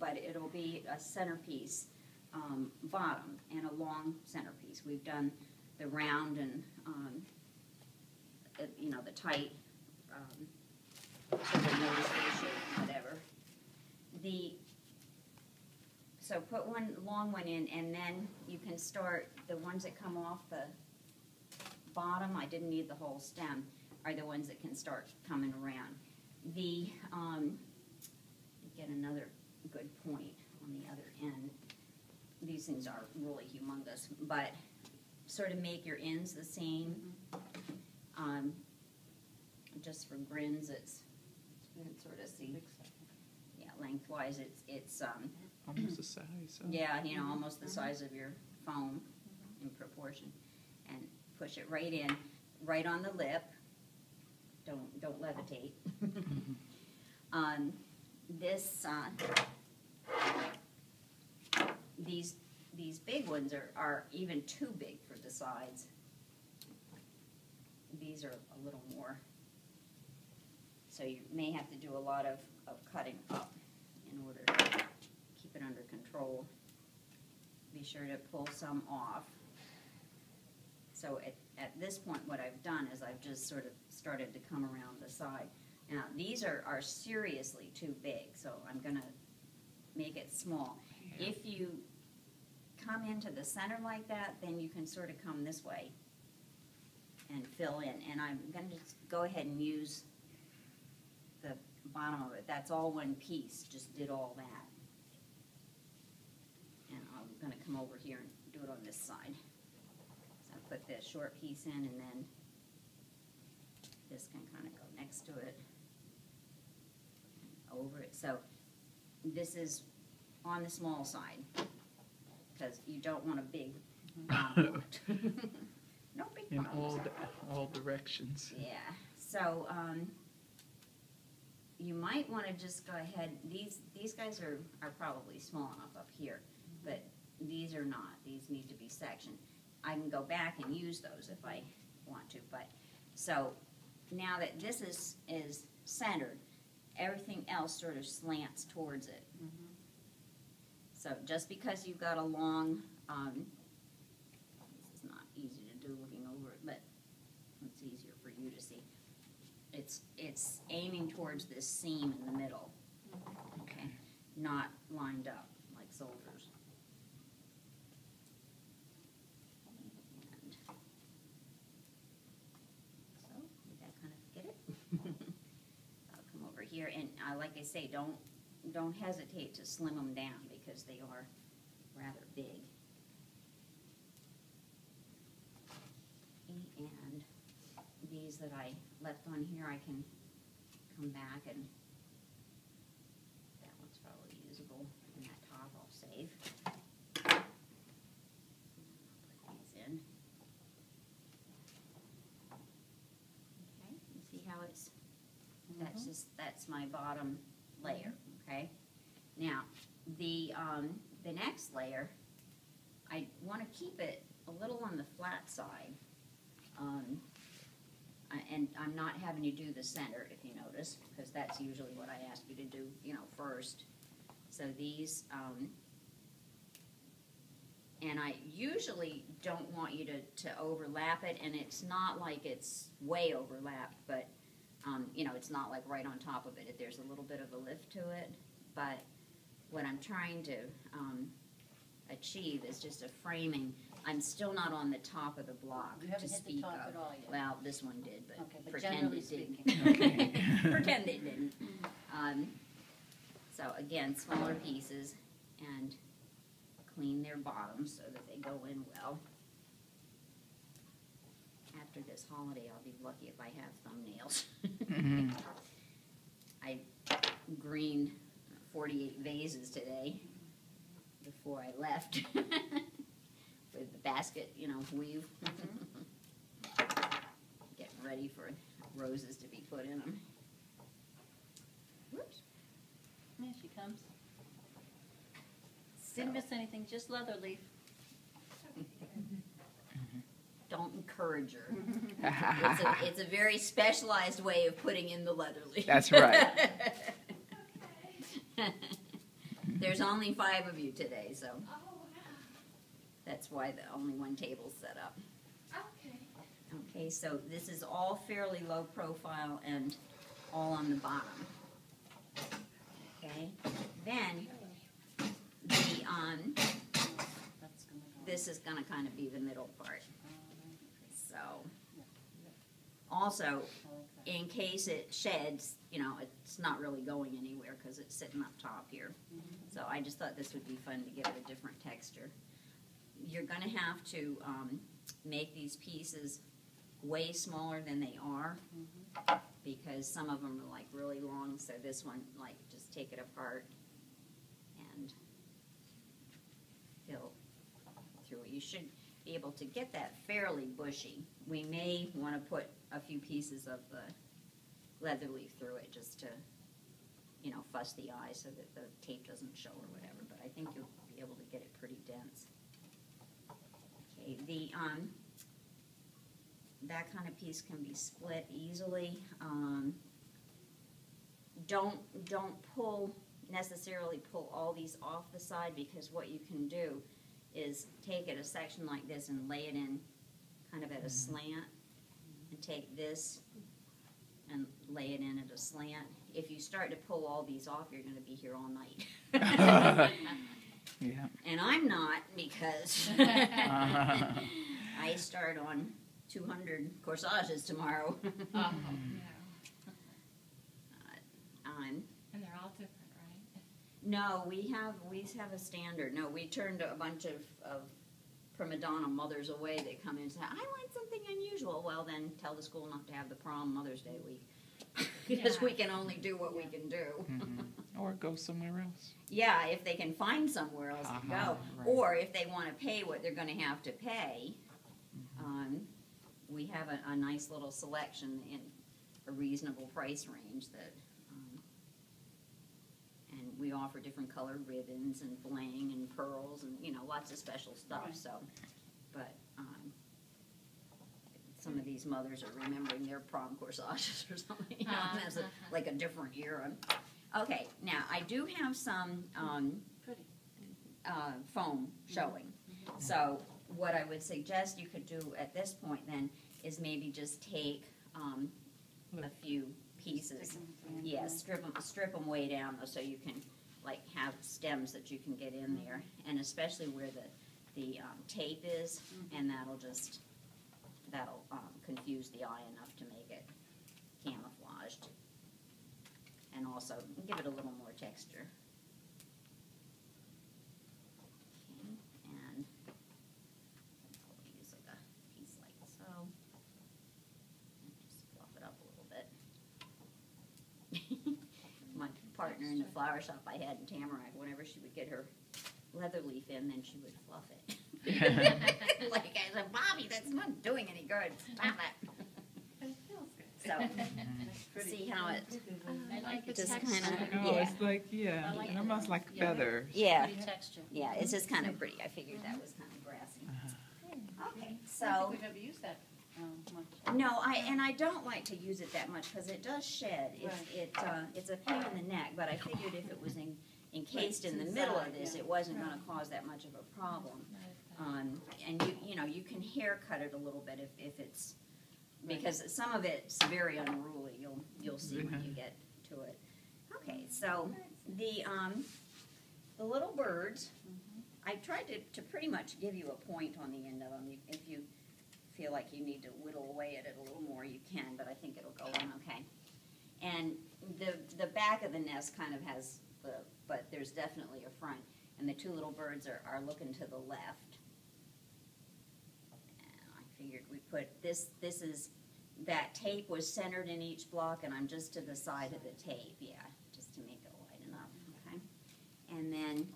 but it'll be a centerpiece bottom and a long centerpiece. We've done the round and you know, the tight, so the nose shape, whatever. So put one long one in, and then you can start the ones that come off the bottom. I didn't need the whole stem. Are the ones that can start coming around. Get another good point on the other end. These things are really humongous, but sort of make your ends the same. Just for grins, it's you can sort of see. Yeah, lengthwise, it's almost the size. Yeah, you know, almost the size of your phone in proportion, and push it right in, right on the lip. Don't levitate. These big ones are even too big for the sides. These are a little more, so you may have to do a lot of cutting up in order to keep it under control. Be sure to pull some off. So at this point, what I've done is I've just sort of started to come around the side. Now, these are seriously too big, so I'm going to make it small. Yeah. If you come into the center like that, then you can sort of come this way and fill in. And I'm going to just go ahead and use the bottom of it. That's all one piece, just did all that. And I'm going to come over here and do it on this side. So I put this short piece in, and then this can kind of go next to it, over it. So this is on the small side, because you don't want a big no big in all directions. Yeah. So you might want to just go ahead. These guys are probably small enough up here, but these are not. These need to be sectioned. I can go back and use those if I want to. But so now that this is centered, everything else sort of slants towards it. Mm-hmm. So just because you've got a long, this is not easy to do looking over it, but it's easier for you to see. It's aiming towards this seam in the middle, okay, not lined up like soldiers. And so did that kind of get it? I'll come over here, and like I say, don't hesitate to slim them down because they are rather big. And these that I left on here, I can come back, and that one's probably usable, and that top I'll save. Put these in. Okay, you see how it's, that's my bottom layer, okay? Now, the next layer, I want to keep it a little on the flat side. And I'm not having you do the center, if you notice, because that's usually what I ask you to do, you know, first. So these, and I usually don't want you to overlap it, and it's not like it's way overlapped, but, you know, it's not like right on top of it. There's a little bit of a lift to it, but what I'm trying to achieve is just a framing. I'm still not on the top of the block to speak of. At all yet. Well, this one did, but, okay, but pretend it didn't. Okay. Pretend it didn't. So again, smaller pieces, and clean their bottoms so that they go in well. After this holiday, I'll be lucky if I have thumbnails. Mm-hmm. I greened 48 vases today before I left. With the basket, you know, weave. Getting ready for roses to be put in them. Whoops. There she comes. Didn't miss anything, just leather leaf. Don't encourage her. It's a very specialized way of putting in the leather leaf. That's right. there's only 5 of you today, so Oh, wow. that's why the only one table's set up. Okay. Okay, so this is all fairly low profile and all on the bottom. Okay, then the this is gonna kind of be the middle part. So, also, in case it sheds, you know, it's not really going anywhere because it's sitting up top here. So I just thought this would be fun to give it a different texture. You're gonna have to make these pieces way smaller than they are because some of them are like really long. So this one, like, just take it apart and fill through it. You should be able to get that fairly bushy. We may want to put a few pieces of the leather leaf through it just to, you know, fuss the eye so that the tape doesn't show or whatever, but I think you'll be able to get it pretty dense. Okay, that kind of piece can be split easily. Don't necessarily pull all these off the side, because what you can do is take it a section like this and lay it in kind of at a slant, and take this and lay it in at a slant. If you start to pull all these off, you're going to be here all night. Yeah. And I'm not, because I start on 200 corsages tomorrow. Yeah. And they're all different, right? No, we have a standard. No, we turned a bunch of prima donna mothers away. They come in and say, I want something unusual. Well, then tell the school not to have the prom Mother's Day week. Because Yeah. we can only do what we can do. Or go somewhere else. Yeah, if they can find somewhere else to go. Right. Or if they want to pay what they're going to have to pay, we have a nice little selection in a reasonable price range that, and we offer different colored ribbons and bling and pearls and, you know, lots of special stuff. Right. So, but some of these mothers are remembering their prom corsages or something. You know, and that's like a different era. Okay, now I do have some Pretty. foam showing. So what I would suggest you could do at this point then is maybe just take a few pieces. Yeah, strip them way down though, so you can like have stems that you can get in there, and especially where the tape is, and that'll confuse the eye enough to make it camouflaged, and also give it a little more texture. Okay, and I'll use like a piece like so, and just fluff it up a little bit. My partner in the flower shop I had in Tamarack, whenever she would get her leather leaf in, then she would fluff it. Like I said, Bobby, that's not doing any good. Stop it. But it feels good. So, Pretty. see how it, I like the Just texture. kinda- Oh, Yeah. it's like, yeah, I like almost it. like Yeah. feathers. yeah, Pretty texture. yeah, it's just kind of pretty. I figured that was kind of brassy. Okay, I don't so, think we've ever used that much. no, I don't like to use it that much because it does shed. It's a pain in the neck, but I figured if it was encased in the middle of this, it wasn't going to cause that much of a problem. And you know, you can haircut it a little bit if it's, because some of it's very unruly. You'll see when you get to it. Okay, so the little birds, I tried to pretty much give you a point on the end of them. If you feel like you need to whittle away at it a little more, you can, but I think it'll go in okay. And the back of the nest kind of has but there's definitely a front, and the two little birds are looking to the left. And I figured we put this is, that tape was centered in each block, and I'm just to the side of the tape, yeah, just to make it light enough, okay? And then